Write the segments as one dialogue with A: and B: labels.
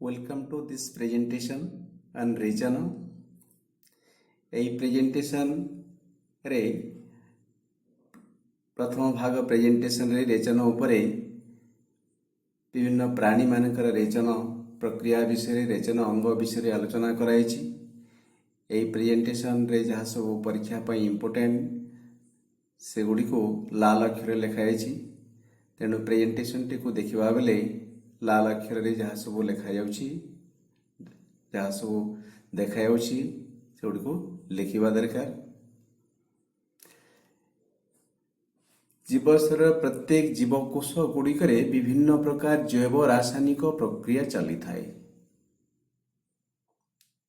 A: Welcome to this presentation on ରେଚନ। ଏହି presentation ରେ ପ୍ରଥମ ଭାଗ ପ୍ରେଜେଣ୍ଟେସନ ରେ ରେଚନ ଉପରେ ବିଭିନ୍ନ ପ୍ରାଣୀ ମାନଙ୍କର ରେଚନ ପ୍ରକ୍ରିୟା ବିଷୟରେ ରେଚନ ଅଙ୍ଗ ବିଷୟରେ ଆଲୋଚନା କରାଯାଇଛି। ଏହି ପ୍ରେଜେଣ୍ଟେସନ ରେ ଯାହା ସବୁ ପରୀକ୍ଷା ପାଇଁ ଇମ୍ପୋର୍ଟାଣ୍ଟ ସେଗୁଡ଼ିକୁ ଲାଲ ଅକ୍ଷରରେ ଲେଖାଯାଇଛି। ତେଣୁ ପ୍ରେଜେଣ୍ଟେସନଟିକୁ ଦେଖିବା ବେଲେ ଲାଲ ଅକ୍ଷରରେ ଯାହା ସବୁ ଲେଖାଯାଉଛି ଯାହା ସବୁ ଦେଖାଯାଉଛି ସେଗୁଡ଼ିକୁ ଲେଖିବା ଦରକାର। ଜୀବଶରୀର ପ୍ରତ୍ୟେକ ଜୀବକୋଷ ଗୁଡ଼ିକରେ ବିଭିନ୍ନ ପ୍ରକାର ଜୈବ ରାସାୟନିକ ପ୍ରକ୍ରିୟା ଚାଲିଥାଏ,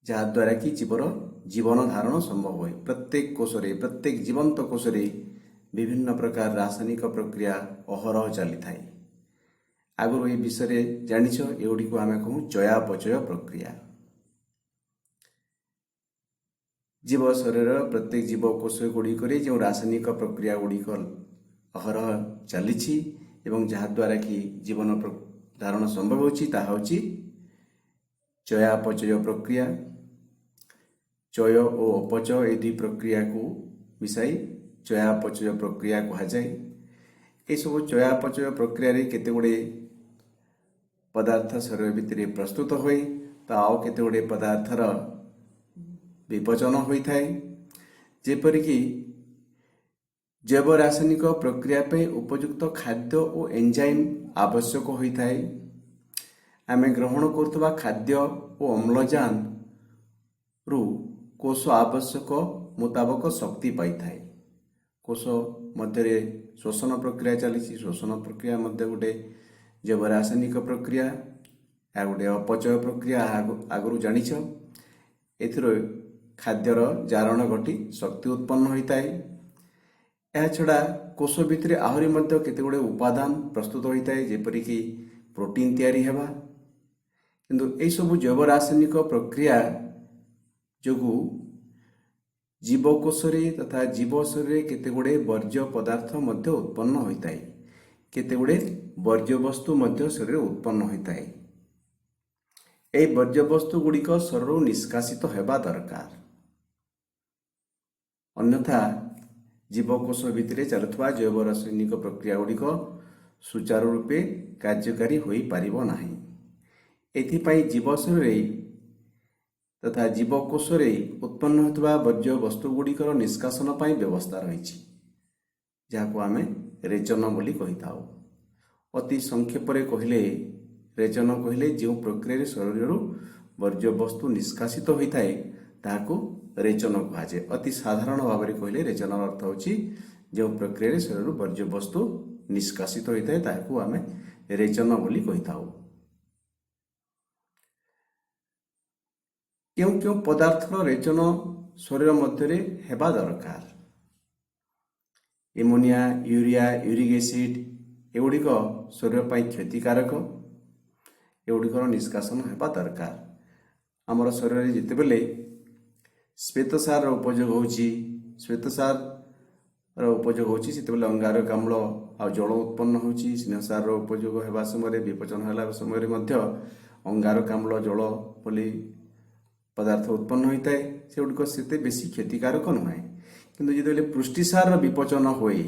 A: ଯାହାଦ୍ୱାରା କି ଜୀବର ଜୀବନ ଧାରଣ ସମ୍ଭବ ହୁଏ। ପ୍ରତ୍ୟେକ କୋଷରେ ପ୍ରତ୍ୟେକ ଜୀବନ୍ତ କୋଷରେ ବିଭିନ୍ନ ପ୍ରକାର ରାସାୟନିକ ପ୍ରକ୍ରିୟା ଅହରହ ଚାଲିଥାଏ। ଆଗରୁ ଏ ବିଷୟରେ ଜାଣିଛ, ଏଗୁଡ଼ିକୁ ଆମେ କହୁ ଚୟାପଚୟ ପ୍ରକ୍ରିୟା। ଜୀବ ଶରୀରର ପ୍ରତ୍ୟେକ ଜୀବକୋଷ ଗୁଡ଼ିକରେ ଯେଉଁ ରାସାୟନିକ ପ୍ରକ୍ରିୟା ଗୁଡ଼ିକ ଅହରହ ଚାଲିଛି ଏବଂ ଯାହାଦ୍ୱାରା କି ଜୀବନ ଧାରଣ ସମ୍ଭବ ହେଉଛି ତାହା ହେଉଛି ଚୟାପଚୟ ପ୍ରକ୍ରିୟା। ଚୟ ଓ ଅପଚୟ ଏହି ଦୁଇ ପ୍ରକ୍ରିୟାକୁ ମିଶାଇ ଚୟାପଚୟ ପ୍ରକ୍ରିୟା କୁହାଯାଏ। ଏସବୁ ଚୟାପଚୟ ପ୍ରକ୍ରିୟାରେ କେତେଗୁଡ଼ିଏ ପଦାର୍ଥ ଶରୀର ଭିତରେ ପ୍ରସ୍ତୁତ ହୁଏ, ତ ଆଉ କେତେଗୁଡ଼ିଏ ପଦାର୍ଥର ବିପଚନ ହୋଇଥାଏ। ଯେପରିକି ଜୈବ ରାସାୟନିକ ପ୍ରକ୍ରିୟା ପାଇଁ ଉପଯୁକ୍ତ ଖାଦ୍ୟ ଓ ଏନଜାଇମ୍ ଆବଶ୍ୟକ ହୋଇଥାଏ। ଆମେ ଗ୍ରହଣ କରୁଥିବା ଖାଦ୍ୟ ଓ ଅମ୍ଳଜାନରୁ କୋଷ ଆବଶ୍ୟକ ମୁତାବକ ଶକ୍ତି ପାଇଥାଏ। କୋଷ ମଧ୍ୟରେ ଶୋଷଣ ପ୍ରକ୍ରିୟା ଚାଲିଛି। ଶୋଷଣ ପ୍ରକ୍ରିୟା ମଧ୍ୟ ଗୋଟେ ଜୈବ ରାସାୟନିକ ପ୍ରକ୍ରିୟା। ଏହା ଗୋଟେ ଅପଚୟ ପ୍ରକ୍ରିୟା, ଆଗରୁ ଜାଣିଛ। ଏଥିରେ ଖାଦ୍ୟର ଜାରଣ ଘଟି ଶକ୍ତି ଉତ୍ପନ୍ନ ହୋଇଥାଏ। ଏହାଛଡ଼ା କୋଷ ଭିତରେ ଆହୁରି ମଧ୍ୟ କେତେଗୁଡ଼ିଏ ଉପାଦାନ ପ୍ରସ୍ତୁତ ହୋଇଥାଏ, ଯେପରିକି ପ୍ରୋଟିନ ତିଆରି ହେବା। କିନ୍ତୁ ଏହିସବୁ ଜୈବ ରାସାୟନିକ ପ୍ରକ୍ରିୟା ଯୋଗୁଁ ଜୀବକୋଷରେ ତଥା ଜୀବ ଶରୀରରେ କେତେଗୁଡ଼ିଏ ବର୍ଜ୍ୟ ପଦାର୍ଥ ମଧ୍ୟ ଉତ୍ପନ୍ନ ହୋଇଥାଏ। କେତେଗୁଡ଼ିଏ ବର୍ଜ୍ୟବସ୍ତୁ ମଧ୍ୟ ଶରୀରରେ ଉତ୍ପନ୍ନ ହୋଇଥାଏ। ଏହି ବର୍ଜ୍ୟବସ୍ତୁ ଗୁଡ଼ିକ ଶରୀରରୁ ନିଷ୍କାସିତ ହେବା ଦରକାର, ଅନ୍ୟଥା ଜୀବକୋଷ ଭିତରେ ଚାଲୁଥିବା ଜୈବ ରାସାୟନିକ ପ୍ରକ୍ରିୟା ଗୁଡ଼ିକ ସୁଚାରୁ ରୂପେ କାର୍ଯ୍ୟକାରୀ ହୋଇପାରିବ ନାହିଁ। ଏଥିପାଇଁ ଜୀବ ଶରୀରରେ ତଥା ଜୀବକୋଷରେ ଉତ୍ପନ୍ନ ହେଉଥିବା ବର୍ଜ୍ୟବସ୍ତୁ ଗୁଡ଼ିକର ନିଷ୍କାସନ ପାଇଁ ବ୍ୟବସ୍ଥା ରହିଛି, ଯାହାକୁ ଆମେ ରେଚନ ବୋଲି କହିଥାଉ। ଅତି ସଂକ୍ଷେପରେ କହିଲେ ରେଚନ କହିଲେ ଯେଉଁ ପ୍ରକ୍ରିୟାରେ ଶରୀରରୁ ବର୍ଜ୍ୟବସ୍ତୁ ନିଷ୍କାସିତ ହୋଇଥାଏ ତାହାକୁ ରେଚନ କୁହାଯାଏ। ଅତି ସାଧାରଣ ଭାବରେ କହିଲେ ରେଚନର ଅର୍ଥ ହେଉଛି ଯେଉଁ ପ୍ରକ୍ରିୟାରେ ଶରୀରରୁ ବର୍ଜ୍ୟବସ୍ତୁ ନିଷ୍କାସିତ ହୋଇଥାଏ ତାହାକୁ ଆମେ ରେଚନ ବୋଲି କହିଥାଉ। କେଉଁ କେଉଁ ପଦାର୍ଥର ରେଚନ ଶରୀର ମଧ୍ୟରେ ହେବା ଦରକାର? ଏମୋନିଆ, ୟୁରିଆ, ୟୁରିକ୍ ଏସିଡ୍ ଏଗୁଡ଼ିକ ଶରୀର ପାଇଁ କ୍ଷତିକାରକ। ଏଗୁଡ଼ିକର ନିଷ୍କାସନ ହେବା ଦରକାର। ଆମର ଶରୀରରେ ଯେତେବେଳେ ଶ୍ଵେତସାରର ଉପଯୋଗ ହେଉଛି ସେତେବେଳେ ଅଙ୍ଗାରକାମ୍ଳ ଆଉ ଜଳ ଉତ୍ପନ୍ନ ହେଉଛି। ସ୍ନେହସାରର ଉପଯୋଗ ହେବା ସମୟରେ, ବିପଚନ ହେଲା ସମୟରେ ମଧ୍ୟ ଅଙ୍ଗାରକାମ୍ଳ ଜଳ ବୋଲି ପଦାର୍ଥ ଉତ୍ପନ୍ନ ହୋଇଥାଏ। ସେଗୁଡ଼ିକ ସେତେ ବେଶୀ କ୍ଷତିକାରକ ନୁହେଁ। କିନ୍ତୁ ଯେତେବେଳେ ପୁଷ୍ଟିସାରର ବିପଚନ ହୁଏ,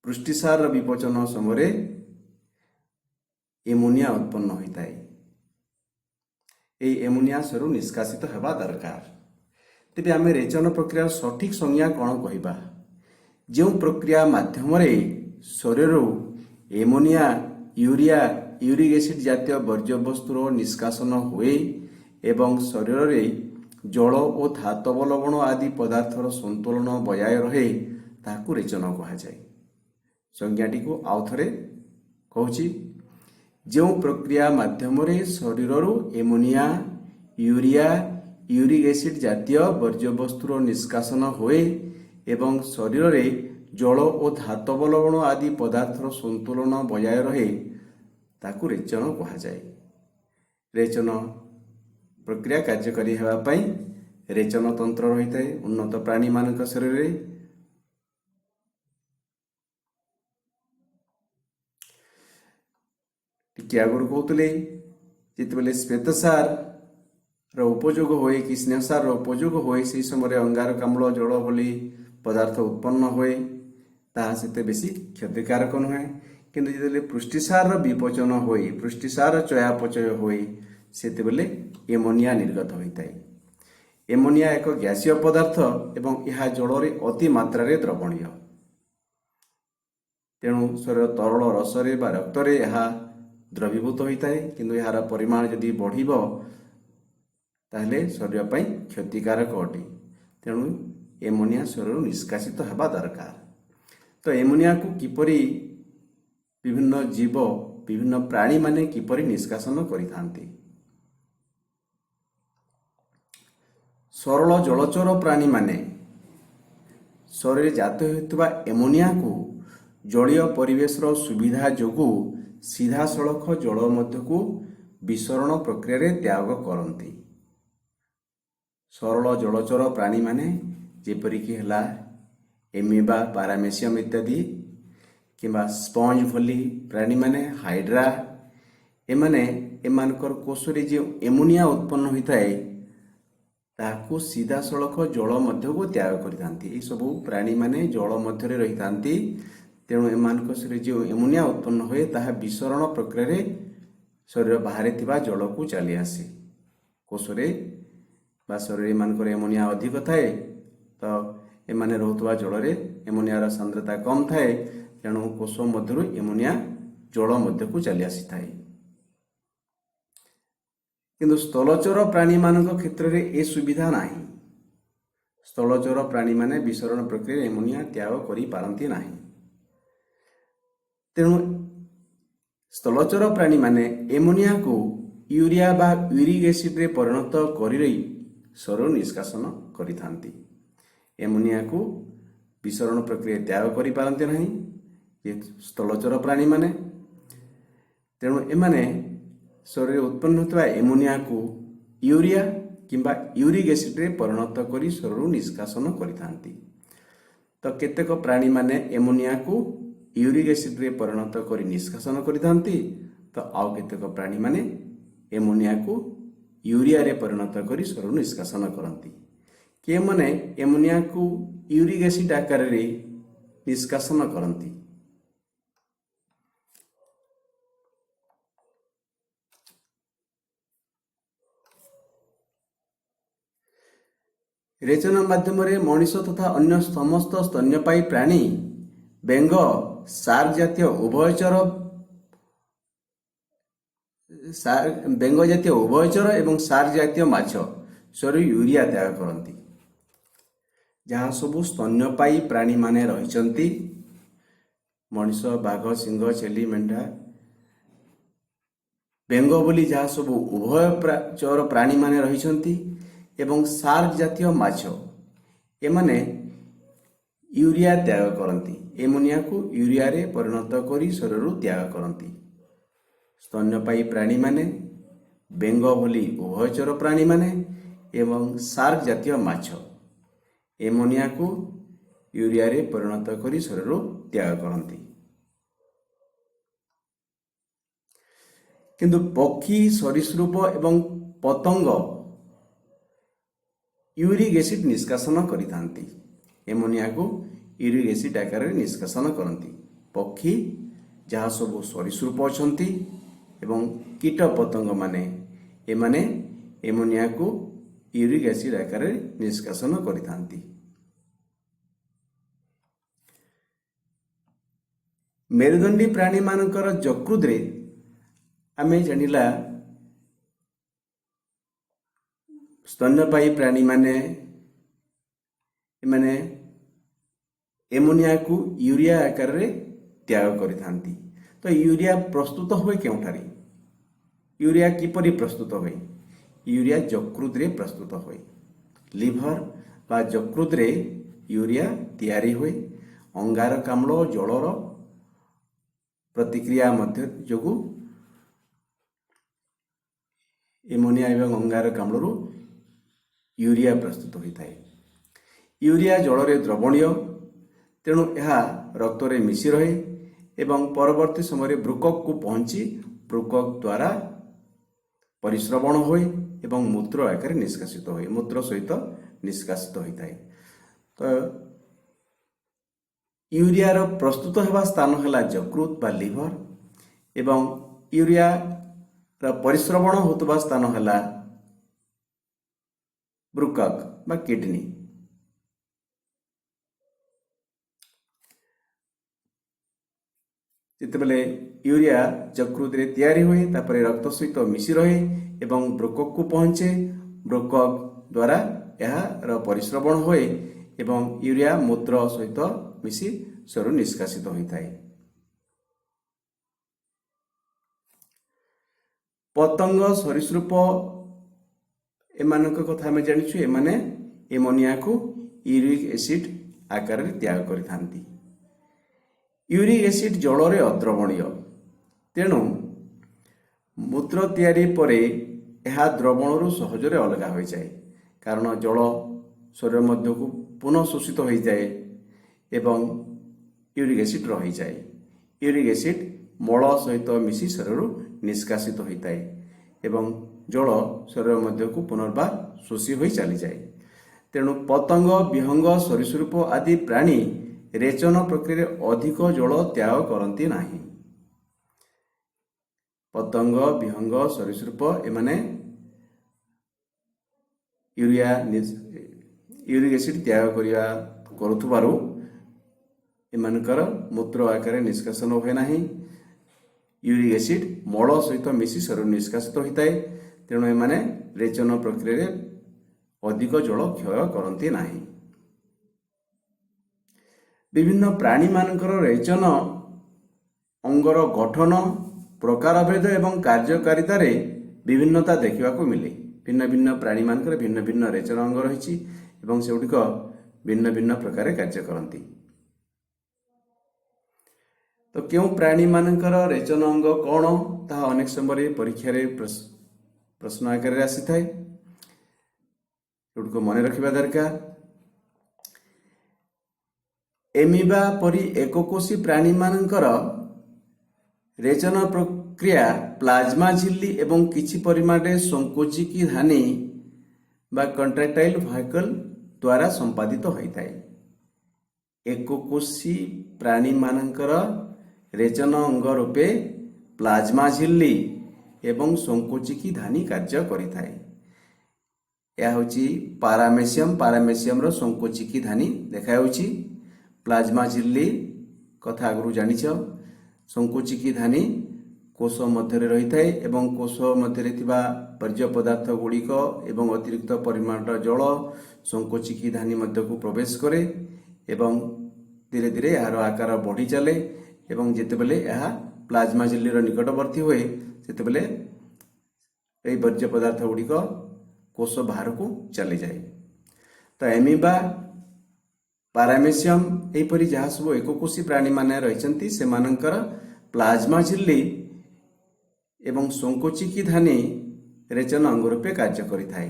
A: ପୁଷ୍ଟିସାରର ବିପଚନ ସମୟରେ ଏମୋନିଆ ଉତ୍ପନ୍ନ ହୋଇଥାଏ। ଏହି ଏମୋନିଆ ଶରୀରରୁ ନିଷ୍କାସିତ ହେବା ଦରକାର। ତେବେ ଆମେ ରେଚନ ପ୍ରକ୍ରିୟାର ସଠିକ ସଂଜ୍ଞା କ'ଣ କହିବା? ଯେଉଁ ପ୍ରକ୍ରିୟା ମାଧ୍ୟମରେ ଶରୀରରୁ ଏମୋନିଆ, ୟୁରିଆ, ୟୁରିକ୍ ଏସିଡ୍ ଜାତୀୟ ବର୍ଜ୍ୟବସ୍ତୁର ନିଷ୍କାସନ ହୁଏ ଏବଂ ଶରୀରରେ ଜଳ ଓ ଧାତବ ଲବଣ ଆଦି ପଦାର୍ଥର ସନ୍ତୁଳନ ବଜାୟ ରହେ, ତାହାକୁ ରେଚନ କୁହାଯାଏ। ସଂଜ୍ଞାଟିକୁ ଆଉ ଥରେ କହୁଛି। ଯେଉଁ ପ୍ରକ୍ରିୟା ମାଧ୍ୟମରେ ଶରୀରରୁ ଏମୋନିଆ, ୟୁରିଆ, ୟୁରିକ୍ ଏସିଡ୍ ଜାତୀୟ ବର୍ଜ୍ୟବସ୍ତୁର ନିଷ୍କାସନ ହୁଏ ଏବଂ ଶରୀରରେ ଜଳ ଓ ଧାତବ ଲବଣ ଆଦି ପଦାର୍ଥର ସନ୍ତୁଳନ ବଜାୟ ରହେ, ତାକୁ ରେଚନ କୁହାଯାଏ। ରେଚନ ପ୍ରକ୍ରିୟା କାର୍ଯ୍ୟକାରୀ ହେବା ପାଇଁ ରେଚନ ତନ୍ତ୍ର ରହିଥାଏ ଉନ୍ନତ ପ୍ରାଣୀମାନଙ୍କ ଶରୀରରେ। ଟିକେ ଆଗରୁ କହୁଥିଲେ ଯେତେବେଳେ ଶ୍ଵେତସାର ର ଉପଯୋଗ ହୁଏ କି ସ୍ନେହସାର ଉପଯୋଗ ହୁଏ ସେହି ସମୟରେ ଅଙ୍ଗାରକାମ୍ଳ ଜଳ ଭଳି ପଦାର୍ଥ ଉତ୍ପନ୍ନ ହୁଏ, ତାହା ସେତେ ବେଶୀ କ୍ଷତିକାରକ ନୁହେଁ। କିନ୍ତୁ ଯେତେବେଳେ ପୃଷ୍ଟିସାରର ବିପଚନ ହୋଇ ପୃଷ୍ଟିସାର ଚୟାପଚୟ ହୋଇ ସେତେବେଳେ ଏମୋନିଆ ନିର୍ଗତ ହୋଇଥାଏ। ଏମୋନିଆ ଏକ ଗ୍ୟାସୀୟ ପଦାର୍ଥ ଏବଂ ଏହା ଜଳରେ ଅତି ମାତ୍ରାରେ ଦ୍ରବଣୀୟ। ତେଣୁ ଶରୀର ତରଳ ରସରେ ବା ରକ୍ତରେ ଏହା ଦ୍ରବୀଭୂତ ହୋଇଥାଏ। କିନ୍ତୁ ଏହାର ପରିମାଣ ଯଦି ବଢ଼ିବ ତାହେଲେ ଶରୀର ପାଇଁ କ୍ଷତିକାରକ ଅଟେ। ତେଣୁ ଏମୋନିଆ ଶରୀରରୁ ନିଷ୍କାସିତ ହେବା ଦରକାର। ତ ଏମୋନିଆକୁ କିପରି ବିଭିନ୍ନ ଜୀବ ବିଭିନ୍ନ ପ୍ରାଣୀମାନେ କିପରି ନିଷ୍କାସନ କରିଥାନ୍ତି? ସରଳ ଜଳଚର ପ୍ରାଣୀମାନେ ଶରୀରରେ ଜାତ ହେଉଥିବା ଏମୋନିଆକୁ ଜଳୀୟ ପରିବେଶର ସୁବିଧା ଯୋଗୁଁ ସିଧାସଳଖ ଜଳ ମଧ୍ୟକୁ ବିସରଣ ପ୍ରକ୍ରିୟାରେ ତ୍ୟାଗ କରନ୍ତି। ସରଳ ଜଳଚର ପ୍ରାଣୀମାନେ ଯେପରିକି ହେଲା ଏମିବା, ପାରାମେସିୟମ ଇତ୍ୟାଦି, କିମ୍ବା ସ୍ପଞ୍ଜ ଭଳି ପ୍ରାଣୀମାନେ, ହାଇଡ୍ରା, ଏମାନଙ୍କର କୋଷରେ ଯେଉଁ ଏମୋନିଆ ଉତ୍ପନ୍ନ ହୋଇଥାଏ ତାହାକୁ ସିଧାସଳଖ ଜଳ ମଧ୍ୟକୁ ତ୍ୟାଗ କରିଥାନ୍ତି। ଏସବୁ ପ୍ରାଣୀମାନେ ଜଳ ମଧ୍ୟରେ ରହିଥାନ୍ତି। ତେଣୁ ଏମାନଙ୍କ ଶରୀରରେ ଯେଉଁ ଏମୋନିଆ ଉତ୍ପନ୍ନ ହୁଏ ତାହା ବିସରଣ ପ୍ରକ୍ରିୟାରେ ଶରୀର ବାହାରେ ଥିବା ଜଳକୁ ଚାଲି ଆସେ। କୋଷରେ ବା ଶରୀରରେ ଏମାନଙ୍କର ଏମୋନିଆ ଅଧିକ ଥାଏ, ତ ଏମାନେ ରହୁଥିବା ଜଳରେ ଏମୋନିଆର ସାନ୍ଦ୍ରତା କମ୍ ଥାଏ। ତେଣୁ କୋଷ ମଧ୍ୟରୁ ଏମୋନିଆ ଜଳ ମଧ୍ୟକୁ ଚାଲି ଆସିଥାଏ। କିନ୍ତୁ ସ୍ଥଳଚର ପ୍ରାଣୀମାନଙ୍କ କ୍ଷେତ୍ରରେ ଏ ସୁବିଧା ନାହିଁ। ସ୍ଥଳଚର ପ୍ରାଣୀମାନେ ବିସରଣ ପ୍ରକ୍ରିୟାରେ ଏମୋନିଆ ତ୍ୟାଗ କରିପାରନ୍ତି ନାହିଁ। ତେଣୁ ସ୍ଥଳଚର ପ୍ରାଣୀମାନେ ଏମୋନିଆକୁ ୟୁରିଆ ବା ୟୁରିକ ଏସିଡରେ ପରିଣତ କରି ଶରୀରରୁ ନିଷ୍କାସନ କରିଥାନ୍ତି। ଏମୋନିଆକୁ ବିସରଣ ପ୍ରକ୍ରିୟା ତ୍ୟାଗ କରିପାରନ୍ତି ନାହିଁ ଯେହେତୁ ସ୍ଥଳଚର ପ୍ରାଣୀମାନେ। ତେଣୁ ଏମାନେ ଶରୀରରେ ଉତ୍ପନ୍ନ ହେଉଥିବା ଏମୋନିଆକୁ ୟୁରିଆ କିମ୍ବା ୟୁରିକ ଏସିଡରେ ପରିଣତ କରି ଶରୀରରୁ ନିଷ୍କାସନ କରିଥାନ୍ତି। ତ କେତେକ ପ୍ରାଣୀମାନେ ଏମୋନିଆକୁ ୟୁରିକ ଏସିଡରେ ପରିଣତ କରି ନିଷ୍କାସନ କରିଥାନ୍ତି, ତ ଆଉ କେତେକ ପ୍ରାଣୀମାନେ ଏମୋନିଆକୁ ୟୁରିଆରେ ପରିଣତ କରି ଶରୀରରୁ ନିଷ୍କାସନ କରନ୍ତି। କେଉଁମାନେ ଏମୋନିଆକୁ ୟୁରିକ ଏସିଡ ଆକାରରେ ନିଷ୍କାସନ କରନ୍ତି? ରେଚନ ମାଧ୍ୟମରେ ମଣିଷ ତଥା ଅନ୍ୟ ସମସ୍ତ ସ୍ତନ୍ୟପାୟୀ ପ୍ରାଣୀ, ବେଙ୍ଗ, ଶାର୍କ ଜାତୀୟ ଉଭୟଚର ଏବଂ ଶାର୍କ ଜାତୀୟ ମାଛ ଶରୀରରୁ ୟୁରିଆ ତ୍ୟାଗ କରନ୍ତି। ଯାହା ସବୁ ସ୍ତନ୍ୟପାୟୀ ପ୍ରାଣୀମାନେ ରହିଛନ୍ତି, ମଣିଷ, ବାଘ, ସିଂହ, ଛେଳି, ମେଣ୍ଢା, ବେଙ୍ଗ ବୋଲି ଯାହା ସବୁ ଉଭୟଚର ପ୍ରାଣୀମାନେ ରହିଛନ୍ତି ଏବଂ ଶାର୍କ ଜାତୀୟ ମାଛ, ଏମାନେ ୟୁରିଆ ତ୍ୟାଗ କରନ୍ତି। ଏମୋନିଆକୁ ୟୁରିଆରେ ପରିଣତ କରି ଶରୀରରୁ ତ୍ୟାଗ କରନ୍ତି। ସ୍ତନ୍ୟପାୟୀ ପ୍ରାଣୀମାନେ, ବେଙ୍ଗ ଭଳି ଉଭୟଚର ପ୍ରାଣୀମାନେ ଏବଂ ଶାର୍କ ଜାତୀୟ ମାଛ ଏମୋନିଆକୁ ୟୁରିଆରେ ପରିଣତ କରି ଶରୀରରୁ ତ୍ୟାଗ କରନ୍ତି। କିନ୍ତୁ ପକ୍ଷୀ, ସରୀସୃପ ଏବଂ ପତଙ୍ଗ ୟୁରିକ ଏସିଡ ନିଷ୍କାସନ କରିଥାନ୍ତି। ଏମୋନିଆକୁ ୟୁରିକ ଏସିଡ ଆକାରରେ ନିଷ୍କାସନ କରନ୍ତି। ପକ୍ଷୀ, ଯାହା ସବୁ ସରୀସୃପ ଅଛନ୍ତି ଏବଂ କୀଟ ପତଙ୍ଗମାନେ, ଏମାନେ ଏମୋନିଆକୁ ୟୁରିକ ଏସିଡ ଆକାରରେ ନିଷ୍କାସନ କରିଥାନ୍ତି। ମେରୁଦଣ୍ଡୀ ପ୍ରାଣୀମାନଙ୍କର ଯକୃତରେ ଆମେ ଜାଣିଲା ସ୍ତନ୍ୟପାୟୀ ପ୍ରାଣୀମାନେ ଏମାନେ ଏମୋନିଆକୁ ୟୁରିଆ ଆକାରରେ ତ୍ୟାଗ କରିଥାନ୍ତି। ତ ୟୁରିଆ ପ୍ରସ୍ତୁତ ହୁଏ କେଉଁଠାରେ? ୟୁରିଆ କିପରି ପ୍ରସ୍ତୁତ ହୁଏ? ୟୁରିଆ ଯକୃତରେ ପ୍ରସ୍ତୁତ ହୁଏ। ଲିଭର ବା ଯକୃତରେ ୟୁରିଆ ତିଆରି ହୁଏ। ଅଙ୍ଗାରକାମ୍ଳ ଓ ଜଳର ପ୍ରତିକ୍ରିୟା ମଧ୍ୟ ଯୋଗୁଁ ଏମୋନିଆ ଏବଂ ଅଙ୍ଗାରକାମ୍ଳରୁ ୟୁରିଆ ପ୍ରସ୍ତୁତ ହୋଇଥାଏ। ୟୁରିଆ ଜଳରେ ଦ୍ରବଣୀୟ, ତେଣୁ ଏହା ରକ୍ତରେ ମିଶି ରହେ ଏବଂ ପରବର୍ତ୍ତୀ ସମୟରେ ବୃକକକୁ ପହଞ୍ଚି ବୃକକ ଦ୍ୱାରା परिश्रवण हुए एवं मूत्र आकार निष्कासित हुए, मूत्र सहित निष्कासित होता है। तो यूरिया प्रस्तुत होगा स्थान है यकृत बा लिभर एवं यूरिया परिश्रवण होता स्थान है ब्रुकक बा किडनी। जितेबले यूरिया यकृत रे तैयारी हुए तापर रक्त सहित मिशी रहे एवं ब्रुकक को पहुंचे, ब्रुकक द्वारा यार परिश्रवण हुए एवं यूरिया मूत्र सहित मिशी शरीर निष्कासित होता है। पतंग सरीसृप एमानक कथा आम जानिछु, एमाने एमोनिया को यूरिक एसिड आकार रे त्याग करिथांती। यूरिक एसिड जल रे अद्रवणीय, तेणु मूत्र तैयारी परे यह द्रवणु सहजरे अलग हो जाए, कारण जल शरीर मध्य को पुनः शोषित हो जाए एवं यूरिक एसिड रही जाए। यूरिक एसिड मल सहित मिशी शरीर निष्कासित होता है एवं जल शरीर मध्य को पुनर्बार शोषी हो चली जाए। तेणु पतंग, विहंग, सरीसृप आदि प्राणी रेचन प्रक्रिया अधिक जल त्याग करती नहीं। पतंग, विहंग, सरीसृप एमाने यूरिक एसिड त्याग करुथुबारु एमानकर मूत्र आकार निष्कासन हुए नहीं। यूरिक एसिड मल सहित मिशी शरीर निष्कासित होता है, तेणु एमाने रेचन प्रक्रिया अधिक जल क्षय करती नहीं। विभिन्न प्राणी मानकर रेचन अंगर गठन, प्रकारभेद एवं कार्यकारिता रे विभिन्नता देखा मिले। भिन्न भिन्न प्राणी मानकर भिन्न भिन्न रेचन अंग रही एवं सेगुड़िक भिन्न भिन्न प्रकार कार्य करती। तो क्यों प्राणी मानकर रेचन अंग कौन ताहा अनेक समय परीक्षा प्रश्न आकार आसी थाए, सेगुड़िक मन रखा दरकार। एमिबा परी एककोशी प्राणी मानकर रेचन प्रक्रिया प्लाज्मा झिल्ली एवं किछि परिमाण संकोचिकी धानी बा कंट्राक्टाइल व्हीकल द्वारा संपादित होता है। एककोशी प्राणी मानकर रेचन अंग रूपे प्लाज्मा झिल्ली एवं संकोचिकी धानी कार्य करिथाए। यह होची पारामेसियम, पारामेसियम रो संकोचिकी धानी देखाउची। प्लाज्मा झिल्ली कथा आगु जानिछ, संकोचिकी धानी कोष मध्य रही थाए एवं कोष मध्य थिबा पर्य पदार्थ गुड़िक एवं अतिरिक्त परिमाण जल संकोचिकी धानी मध्य को प्रवेश करे एवं धीरे धीरे यार आकार बढ़ी चले एवं जेतेबेले यह प्लाज्मा झिल्ली निकटवर्ती हुए सेतेबेले एई वर्ज्य पदार्थ गुड़िक कोष बाहर को चली जाए। तो एमिबा, पारामेसियम एपरी जहाँ सब एककोशी प्राणी माने रहिचंती सेमानंकर प्लाज्मा झिल्ली एवं संकोचिकी धानी रेचन अंग रूपे कार्य करिथाए।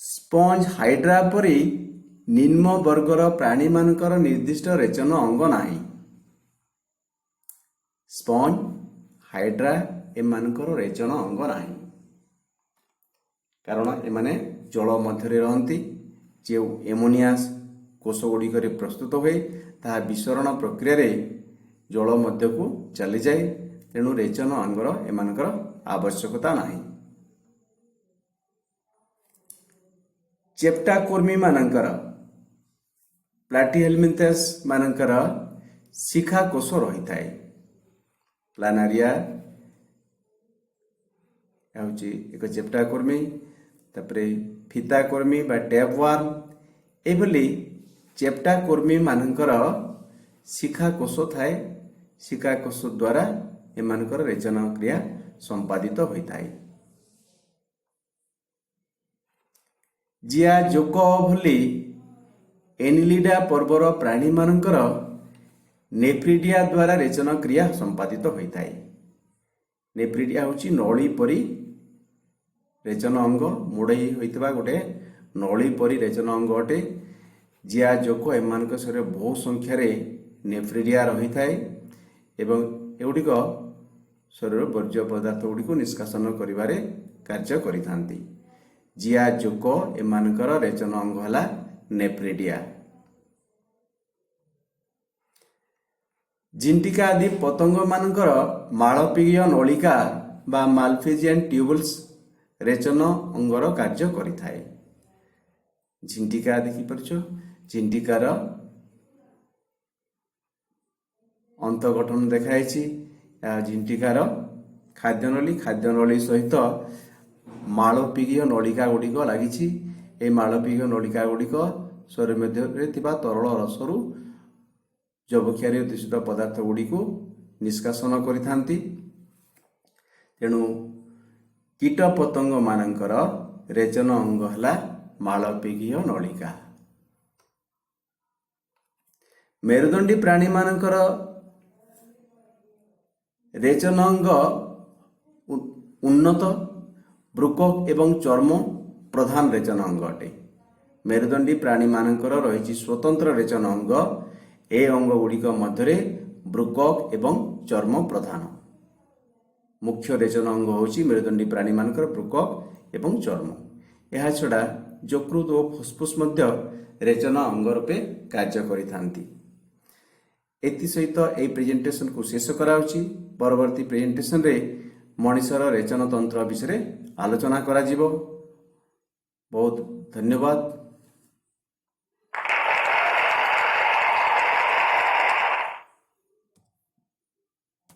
A: स्पंज, हाइड्रा परी निम्न वर्गर प्राणी मानकर निर्दिष्ट रेचन अंग नाही। स्पंज, हाइड्रा एमानकर रेचन अंग नाही, कारण एमाने जल मध्य रहती। जो एमोनिया कोष गुड़िक प्रस्तुत हुए ताहा विसरण प्रक्रिया रे जल मध्य को चली जाए, तेणु रेचन अंगर एमानकर आवश्यकता नाही। चेप्टाकर्मी मानकर प्लाटीहेलमिन्थेस मानकर शिखा कोष रही थाए। प्लानारिया एक चेप्टाकर्मी, तापरे फीताकर्मी बा टैपवार्म, एभली चेप्टाकर्मी मानकर शिखा कोष थाए। शिखा कोष द्वारा एमानकर रेचन क्रिया संपादित होता है। जिया जोक भली एनिलिडा पर्वर प्राणी मानकर नेफ्रिडिया द्वारा रेचन क्रिया संपादित होता है। नेफ्रिडिया होची नली परी रेचन अंग, मोड़ई होइतबा गोटे नली परी रेचन अंग अटे। जिया जोक एमानक शरीर बहु संख्यार नेफ्रिडिया रही थाए ଏବଂ ଏଗୁଡ଼ିକ ଶରୀରର ବର୍ଜ୍ୟ ପଦାର୍ଥ ଗୁଡ଼ିକୁ ନିଷ୍କାସନ କରିବାରେ କାର୍ଯ୍ୟ କରିଥାନ୍ତି। ଜିଆ, ଜୋକ ଏମାନଙ୍କର ରେଚନ ଅଙ୍ଗ ହେଲା ନେଫ୍ରିଡିଆ। ଝିଣ୍ଟିକା ଆଦି ପତଙ୍ଗମାନଙ୍କର ମାଳପୀୟ ନଳିକା ବା ମାଲଫିଜିଆନ୍ ଟ୍ୟୁବୁଲ୍ସ ରେଚନ ଅଙ୍ଗର କାର୍ଯ୍ୟ କରିଥାଏ। ଝିଣ୍ଟିକା ଦେଖିପାରୁଛ, ଝିଣ୍ଟିକାର ଅନ୍ତ ଗଠନ ଦେଖାଯାଇଛି। ଝିଣ୍ଟିକାର ଖାଦ୍ୟନଳୀ ସହିତ ମାଳପୀୟ ନଳିକା ଗୁଡ଼ିକ ଲାଗିଛି। ଏହି ମାଳପୀୟ ନଳିକା ଗୁଡ଼ିକ ଶରୀର ମଧ୍ୟରେ ଥିବା ତରଳ ରସରୁ ଯବକ୍ଷାରୀ ଦୂଷିତ ପଦାର୍ଥ ଗୁଡ଼ିକୁ ନିଷ୍କାସନ କରିଥାନ୍ତି। ତେଣୁ କୀଟ ପତଙ୍ଗ ମାନଙ୍କର ରେଚନ ଅଙ୍ଗ ହେଲା ମାଳପୀୟ ନଳିକା। ମେରୁଦଣ୍ଡୀ ପ୍ରାଣୀ ମାନଙ୍କର ରେଚନ ଅଙ୍ଗ ଉନ୍ନତ ବୃକକ୍ ଏବଂ ଚର୍ମ ପ୍ରଧାନ ରେଚନ ଅଙ୍ଗ ଅଟେ। ମେରୁଦଣ୍ଡୀ ପ୍ରାଣୀ ମାନଙ୍କର ରହିଛି ସ୍ୱତନ୍ତ୍ର ରେଚନ ଅଙ୍ଗ। ଏ ଅଙ୍ଗ ଗୁଡ଼ିକ ମଧ୍ୟରେ ବୃକକ୍ ଏବଂ ଚର୍ମ ପ୍ରଧାନ। ମୁଖ୍ୟ ରେଚନ ଅଙ୍ଗ ହେଉଛି ମେରୁଦଣ୍ଡୀ ପ୍ରାଣୀ ମାନଙ୍କର ବୃକକ୍ ଏବଂ ଚର୍ମ। ଏହାଛଡ଼ା ଯକୃତ ଓ ଫୁସ୍ଫୁସ୍ ମଧ୍ୟ ରେଚନ ଅଙ୍ଗ ରୂପେ କାର୍ଯ୍ୟ କରିଥାନ୍ତି। ଏଥିସହିତ ଏହି ପ୍ରେଜେଣ୍ଟେସନକୁ ଶେଷ କରାଯାଉଛି। ପରବର୍ତ୍ତୀ ପ୍ରେଜେଣ୍ଟେସନରେ ମଣିଷର ରେଚନ ତନ୍ତ୍ର ବିଷୟରେ ଆଲୋଚନା କରାଯିବ। ବହୁତ ଧନ୍ୟବାଦ।